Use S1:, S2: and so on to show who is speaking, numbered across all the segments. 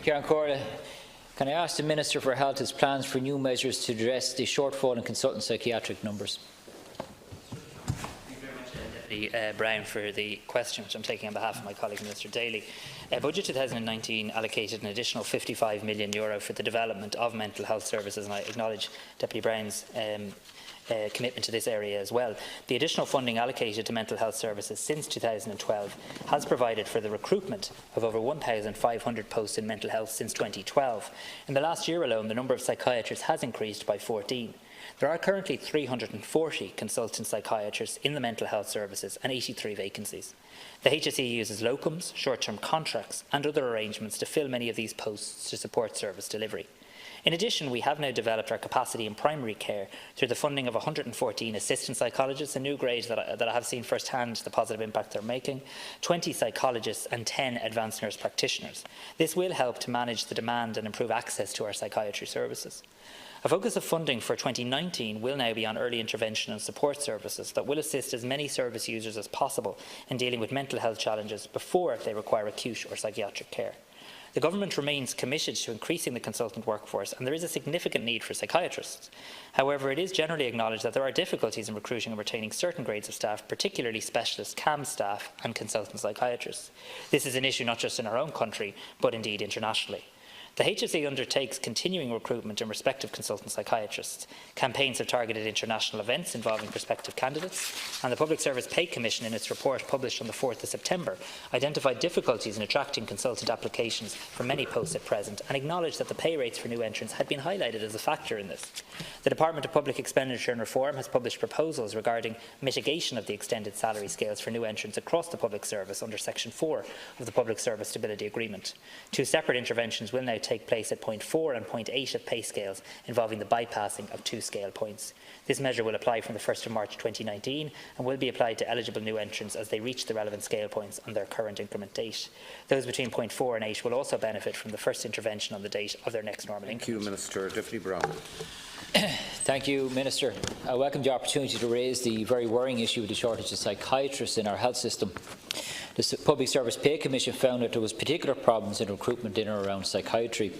S1: Ciaran Corley. Can I ask the Minister for Health his plans for new measures to address the shortfall in consultant psychiatric numbers?
S2: Thank you very much, Deputy Browne, for the question, which I'm taking on behalf of my colleague Minister Daly. Budget 2019 allocated an additional €55 million for the development of mental health services, and I acknowledge Deputy Browne's commitment to this area as well. The additional funding allocated to mental health services since 2012 has provided for the recruitment of over 1,500 posts in mental health since 2012. In the last year alone, the number of psychiatrists has increased by 14. There are currently 340 consultant psychiatrists in the mental health services and 83 vacancies. The HSE uses locums, short-term contracts and other arrangements to fill many of these posts to support service delivery. In addition, we have now developed our capacity in primary care through the funding of 114 assistant psychologists, a new grade that I have seen firsthand the positive impact they're making, 20 psychologists and 10 advanced nurse practitioners. This will help to manage the demand and improve access to our psychiatry services. A focus of funding for 2019 will now be on early intervention and support services that will assist as many service users as possible in dealing with mental health challenges before they require acute or psychiatric care. The Government remains committed to increasing the consultant workforce, and there is a significant need for psychiatrists. However, it is generally acknowledged that there are difficulties in recruiting and retaining certain grades of staff, particularly specialist CAM staff and consultant psychiatrists. This is an issue not just in our own country, but indeed internationally. The HSE undertakes continuing recruitment in respect of consultant psychiatrists. Campaigns have targeted international events involving prospective candidates, and the Public Service Pay Commission, in its report published on the 4th of September, identified difficulties in attracting consultant applications for many posts at present and acknowledged that the pay rates for new entrants had been highlighted as a factor in this. The Department of Public Expenditure and Reform has published proposals regarding mitigation of the extended salary scales for new entrants across the public service under Section 4 of the Public Service Stability Agreement. Two separate interventions will now take place at point 4 and point 8 of pay scales, involving the bypassing of 2 scale points. This measure will apply from the 1st of March 2019 and will be applied to eligible new entrants as they reach the relevant scale points on their current increment date. Those between point 4 and 8 will also benefit from the first intervention on the date of their next normal increment.
S3: Thank you, Minister. Deputy Browne.
S1: Thank you, Minister. I welcome the opportunity to raise the very worrying issue of the shortage of psychiatrists in our health system. The Public Service Pay Commission found that there was particular problems in recruitment in and around psychiatry.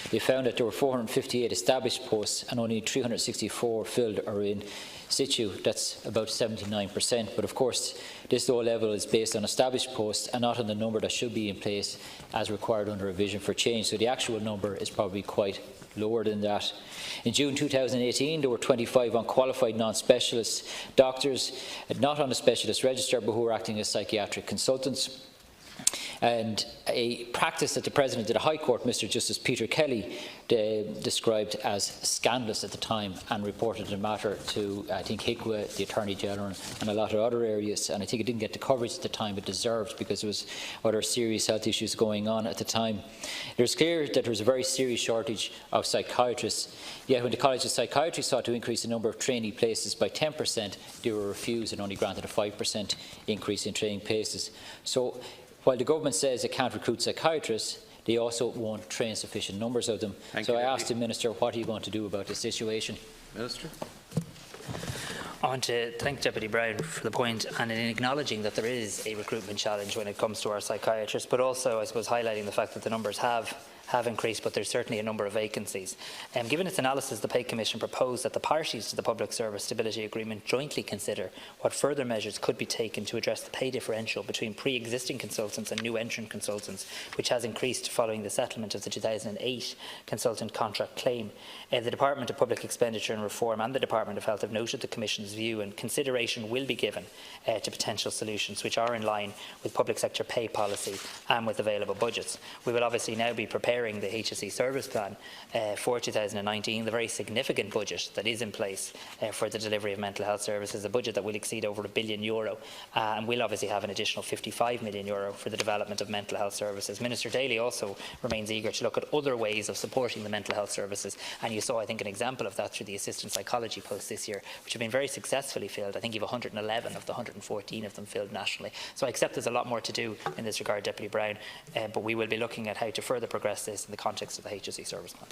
S1: They found that there were 458 established posts and only 364 filled or in situ. That's about 79%. But of course, this low level is based on established posts and not on the number that should be in place as required under a vision for change. So the actual number is probably quite lower than that. In June 2018, there were 25 unqualified non-specialist doctors, not on the specialist register, but who were acting as psychiatric consultants. And a practice that the President of the High Court, Mr Justice Peter Kelly, described as scandalous at the time and reported the matter to, I think, HICWA, the Attorney General, and a lot of other areas. And I think it didn't get the coverage at the time it deserved because there was other serious health issues going on at the time. It was clear that there was a very serious shortage of psychiatrists, yet when the College of Psychiatry sought to increase the number of trainee places by 10%, they were refused and only granted a 5% increase in training places. So while the government says it can't recruit psychiatrists, they also won't train sufficient numbers of them. So I asked the Minister, what are you going to do about this situation?
S3: Minister.
S2: I want to thank Deputy Browne for the point and in acknowledging that there is a recruitment challenge when it comes to our psychiatrists, but also, I suppose, highlighting the fact that the numbers have increased, but there's certainly a number of vacancies. Given its analysis, the Pay Commission proposed that the parties to the Public Service Stability Agreement jointly consider what further measures could be taken to address the pay differential between pre-existing consultants and new entrant consultants, which has increased following the settlement of the 2008 consultant contract claim. The Department of Public Expenditure and Reform and the Department of Health have noted the Commission's view, and consideration will be given to potential solutions which are in line with public sector pay policy and with available budgets. We will obviously now be preparing the HSE service plan for 2019, the very significant budget that is in place for the delivery of mental health services, a budget that will exceed over €1 billion, and will obviously have an additional €55 million for the development of mental health services. Minister Daly also remains eager to look at other ways of supporting the mental health services, and you saw, I think, an example of that through the assistant psychology posts this year, which have been very successfully filled. I think you have 111 of the 114 of them filled nationally. So I accept there's a lot more to do in this regard, Deputy Browne, but we will be looking at how to further progress this in the context of the HSE service plan.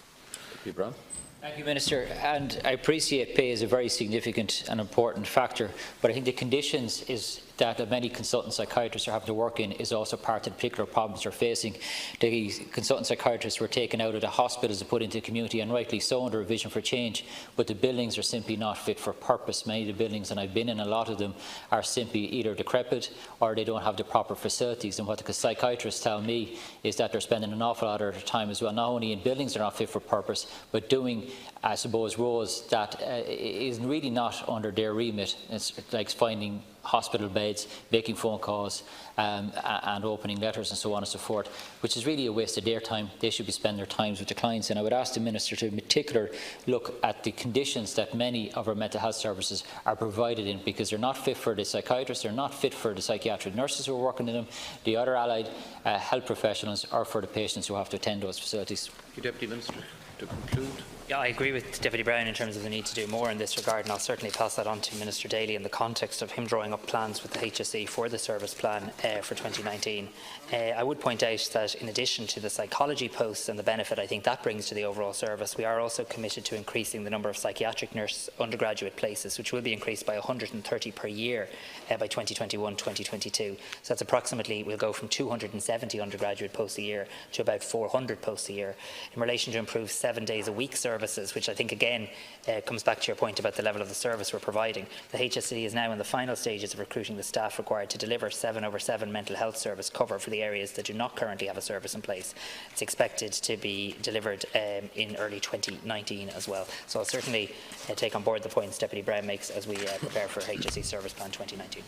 S3: Deputy Browne.
S1: Thank you, Minister. And I appreciate pay is a very significant and important factor, but I think the conditions is that many consultant psychiatrists are having to work in is also part of the particular problems they're facing. The consultant psychiatrists were taken out of the hospitals and put into the community, and rightly so, under a vision for change, but the buildings are simply not fit for purpose. Many of the buildings, and I've been in a lot of them, are simply either decrepit or they don't have the proper facilities. And what the psychiatrists tell me is that they're spending an awful lot of their time as well, not only in buildings that are not fit for purpose, but doing, I suppose, roles that is really not under their remit. It's like finding hospital beds, making phone calls and opening letters and so on and so forth, which is really a waste of their time. They should be spending their time with the clients. And I would ask the Minister to in particular look at the conditions that many of our mental health services are provided in, because they're not fit for the psychiatrists, they're not fit for the psychiatric nurses who are working in them, the other allied health professionals, or for the patients who have to attend those facilities.
S3: Thank you, Deputy Minister. To conclude.
S2: Yeah, I agree with Deputy Browne in terms of the need to do more in this regard, and I'll certainly pass that on to Minister Daly in the context of him drawing up plans with the HSE for the service plan for 2019. I would point out that in addition to the psychology posts and the benefit I think that brings to the overall service, we are also committed to increasing the number of psychiatric nurse undergraduate places, which will be increased by 130 per year by 2021-2022. So that's approximately, we'll go from 270 undergraduate posts a year to about 400 posts a year. In relation to improved 7 days a week services, which I think again comes back to your point about the level of the service we're providing. The HSE is now in the final stages of recruiting the staff required to deliver 7/7 mental health service cover for the areas that do not currently have a service in place. It's expected to be delivered in early 2019 as well. So I'll certainly take on board the points Deputy Browne makes as we prepare for HSE Service Plan 2019.